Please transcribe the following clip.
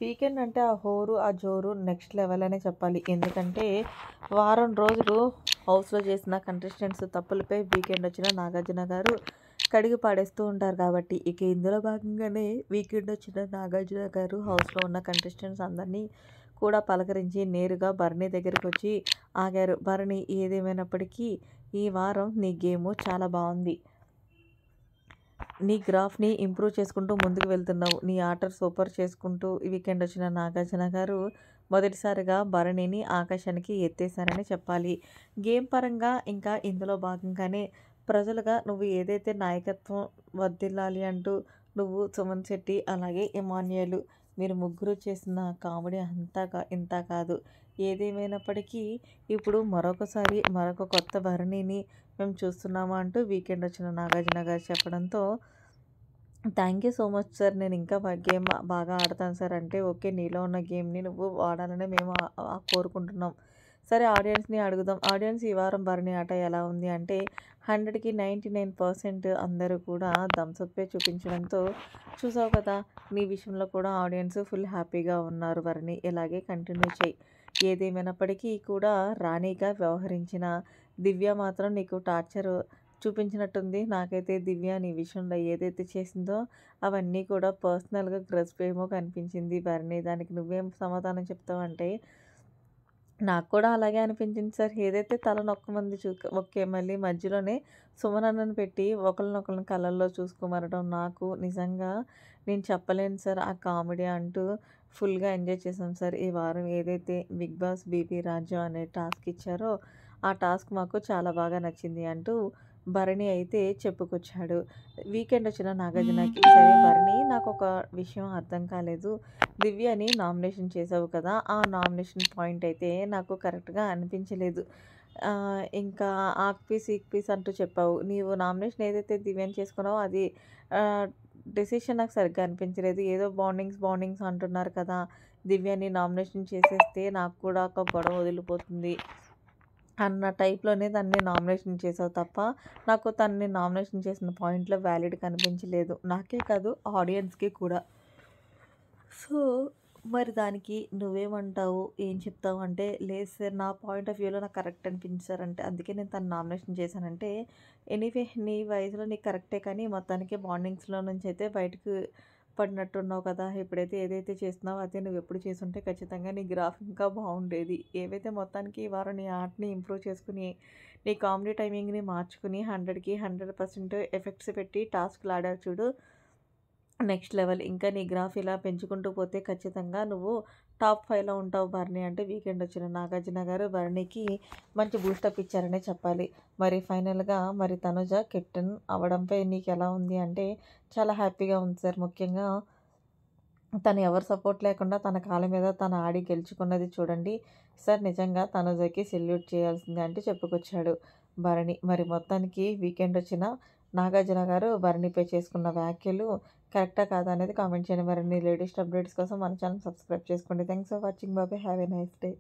Weekend అంటే ఆ హోరు, ఆ జోరు నెక్స్ట్ లెవెల్ అనే చెప్పాలి. ఎందుకంటే వారం రోజులు హౌస్‌లో చేసిన కంటెస్టెంట్స్ తప్పులపై వీకెండ్ వచ్చిన నాగార్జున గారు కడిగి పాడేస్తూ ఉంటారు కాబట్టి, ఇక ఇందులో భాగంగానే వీకెండ్ వచ్చిన నాగార్జున గారు హౌస్‌లో ఉన్న కంటెస్టెంట్స్ అందరినీ కూడా పలకరించి నేరుగా భరణి దగ్గరికొచ్చి ఆగారు. భరణి, ఏదేమైనప్పటికీ ఈ వారం నీ గేము చాలా బావుంది. నీ గ్రాఫ్‌ని ఇంప్రూవ్ చేసుకుంటూ ముందుకు వెళ్తున్నావు. నీ ఆట సూపర్ చేసుకుంటూ ఈ వీకెండ్ వచ్చిన నాగార్జున గారు మొదటిసారిగా భరణిని ఆకాశానికి ఎత్తేసారని చెప్పాలి. గేమ్ పరంగా ఇంకా ఇందులో భాగంగానే ప్రజలుగా నువ్వు ఏదైతే నాయకత్వం వర్ధిల్లాలి అంటూ నువ్వు, సుమన్ శెట్టి అలాగే ఇమాన్యుయల్ మీరు ముగ్గురు చేసిన కామెడీ అంతా ఇంత కాదు. ఏదేమైనప్పటికీ ఇప్పుడు మరొకసారి మరొక కొత్త భరణిని మేము చూస్తున్నాము అంటూ వీకెండ్ వచ్చిన నాగార్జున గారు చెప్పడంతో, thank you so much sir. నేను ఇంకా గేమ్ బాగా ఆడతాను సార్ అంటే, ఓకే, నీలో ఉన్న గేమ్‌ని నువ్వు వాడాలని మేము కోరుకుంటున్నాం. సరే, ఆడియన్స్‌ని అడుగుదాం. ఆడియన్స్ ఈ వారం భరణి ఆట ఎలా ఉంది అంటే 100కి 99% అందరూ కూడా థమ్స్ అప్పే చూపించడంతో, చూసావు కదా, నీ విషయంలో కూడా ఆడియన్స్ ఫుల్ హ్యాపీగా ఉన్నారు భరణి. ఇలాగే కంటిన్యూ చెయ్యి. ఏదేమైనప్పటికీ కూడా రాణిగా వ్యవహరించిన దివ్య మాత్రం నీకు టార్చర్ చూపించినట్టుంది. నాకైతే దివ్య నీ విషయంలో ఏదైతే చేసిందో అవన్నీ కూడా పర్సనల్‌గా గ్రడ్జ్ ఏమో కనిపించింది భరణి. దానికి నువ్వేం సమాధానం చెప్తావంటే, నాకు కూడా అలాగే అనిపించింది సార్. ఏదైతే తల నొక్కమంది ఓకే. మళ్ళీ మధ్యలోనే సుమనన్నని పెట్టి ఒకళ్ళనొకళ్ళని కళ్ళల్లో చూసుకోమనడం నాకు నిజంగా నేను చెప్పలేను సార్. ఆ కామెడీ అంటూ ఫుల్‌గా ఎంజాయ్ చేశాం సార్. ఈ వారం ఏదైతే 'బిగ్ బాస్ బీబీ రాజ్యం' అనే టాస్క్ ఇచ్చారో ఆ టాస్క్ మాకు చాలా బాగా నచ్చింది అంటూ భరణి అయితే చెప్పుకొచ్చాడు. వీకెండ్ వచ్చిన నాగార్జునకి, సరే భరణి, నాకొక విషయం అర్థం కాలేదు. దివ్యని నామినేషన్ చేసావు కదా! ఆ నామినేషన్ పాయింట్ అయితే నాకు కరెక్ట్‌గా అనిపించలేదు. ఇంకా ఆక్ పీస్, ఈక్ పీస్ అంటూ చెప్పావు. నీవు నామినేషన్ ఏదైతే దివ్యని చేసుకున్నావో అది ఆహ్, డెసిషన్ నాకు సరిగ్గా అనిపించలేదు. ఏదో బాండింగ్స్ అంటున్నారు కదా! దివ్యని నామినేషన్ చేసేస్తే నాకు కూడా ఒక గొడవ వదిలిపోతుంది అన్న టైప్‌లోనే దాన్ని నామినేషన్ చేసావు తప్ప, నాకు తనని నామినేషన్ చేసిన పాయింట్‌లో వ్యాలిడ్ కనిపించలేదు. నాకే కాదు, ఆడియన్స్‌కి కూడా. సో, మరి దానికి నువ్వేమంటావు? ఏం చెప్తావు? అంటే, లేదు సార్, నా పాయింట్ ఆఫ్ వ్యూలో నాకు కరెక్ట్ అనిపించింది సార్ అంటే, అందుకే నేను తనని నామినేషన్ చేశానంటే, ఎనీవే నీ వయసులో నీకు కరెక్టే కానీ, మొత్తానికి బాండింగ్స్‌లో నుంచయితే బయటకు పడినట్టున్నావు కదా! ఇప్పుడైతే ఏదైతే చేస్తున్నావో అదే నువ్వెప్పుడు చేసుంటే ఖచ్చితంగా నీ గ్రాఫ్ ఇంకా బావుండేది. ఏవైతే మొత్తానికి ఈ వారం నీ ఆర్ట్‌ని ఇంప్రూవ్ చేసుకొని, నీ కామెడీ టైమింగ్‌ని మార్చుకుని 100కి 100% ఎఫెక్ట్స్ పెట్టి టాస్క్‌లు ఆడావు చూడు, నెక్స్ట్ లెవెల్. ఇంకా నీ గ్రాఫ్ ఇలా పెంచుకుంటూ పోతే ఖచ్చితంగా నువ్వు టాప్ 5లో ఉంటావు భరణి అంటే, వీకెండ్ వచ్చిన నాగార్జున గారు భరణికి మంచి బూస్టప్ ఇచ్చారనే చెప్పాలి. మరి ఫైనల్‌గా మరి తనుజ కెప్టెన్ అవ్వడంపై నీకెలా ఉంది అంటే, చాలా హ్యాపీగా ఉంది సార్. ముఖ్యంగా తను ఎవరి సపోర్ట్ లేకుండా తన కాళ్ళ మీద తను ఆడి గెలుచుకున్నది చూడండి సార్. నిజంగా తనుజకి సెల్యూట్ చేయాల్సిందే అంటూ చెప్పుకొచ్చాడు భరణి. మరి మొత్తానికి వీకెండ్ వచ్చిన నాగార్జున గారు భరణిపై చేసుకున్న వ్యాఖ్యలు కరెక్టా కాదా అనేది కామెంట్ చేయండి. మరిన్ని లేటెస్ట్ అప్డేట్స్ కోసం మన ఛానల్ సబ్స్క్రైబ్ చేసుకోండి. Thanks for watching. బాబాయ్. Have a nice day.